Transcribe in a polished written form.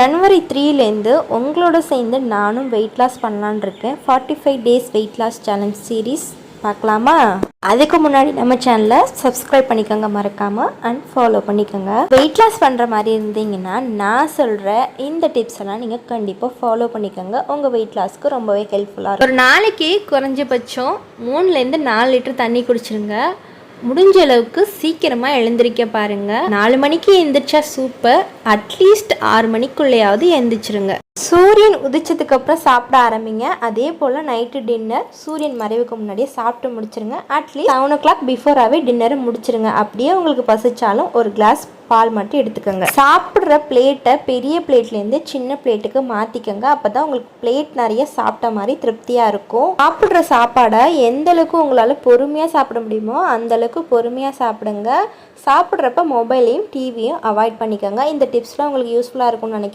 ஜனவரி 3லேருந்து உங்களோட சேர்ந்து நானும் வெயிட் லாஸ் பண்ணலான் இருக்கேன். 45 days weight loss challenge series பார்க்கலாமா? அதுக்கு முன்னாடி நம்ம சேனலை சப்ஸ்கிரைப் பண்ணிக்கோங்க மறக்காமல், அண்ட் ஃபாலோ பண்ணிக்கோங்க. வெயிட் லாஸ் பண்ணுற மாதிரி இருந்தீங்கன்னா நான் சொல்கிற இந்த டிப்ஸ் எல்லாம் நீங்கள் கண்டிப்பாக ஃபாலோ பண்ணிக்கோங்க. உங்கள் வெயிட் லாஸ்க்கு ரொம்பவே ஹெல்ப்ஃபுல்லாக இருக்கும். ஒரு நாளைக்கு குறைஞ்சபட்சம் 3லேருந்து 4 லிட்டர் தண்ணி குடிச்சிருங்க. முடிஞ்ச அளவுக்கு சீக்கிரமாக எழுந்திரிக்க பாருங்கள். 4 மணிக்கு எழுந்திரிச்சா சூப்பர், அட்லீஸ்ட் 6 மணிக்குள்ளேயாவது எழுந்திரிச்சிருங்க. சூரியன் உதிச்சதுக்கு அப்புறம் சாப்பிட ஆரம்பிங்க. அதே போல் நைட்டு டின்னர் சூரியன் மறைவுக்கு முன்னாடியே சாப்பிட்டு முடிச்சிருங்க. அட்லீஸ்ட் 7 o'clock பிஃபோராகவே டின்னரை முடிச்சிருங்க. அப்படியே உங்களுக்கு பசிச்சாலும் ஒரு கிளாஸ் பால் மட்டும் எடுத்துக்கோங்க. சாப்பிட்ற பிளேட்டை பெரிய பிளேட்லேருந்து சின்ன பிளேட்டுக்கு மாற்றிக்கோங்க. அப்போ தான் உங்களுக்கு பிளேட் நிறைய சாப்பிட்ட மாதிரி திருப்தியாக இருக்கும். சாப்பிட்ற சாப்பாடை எந்த அளவுக்கு உங்களால் பொறுமையாக சாப்பிட முடியுமோ அந்தளவுக்கு பொறுமையாக சாப்பிடுங்க. சாப்பிட்றப்ப மொபைலையும் டிவியும் அவாய்ட் பண்ணிக்கோங்க. இந்த டிப்ஸ்லாம் உங்களுக்கு யூஸ்ஃபுல்லாக இருக்கும்னு நினைக்கிறேன்.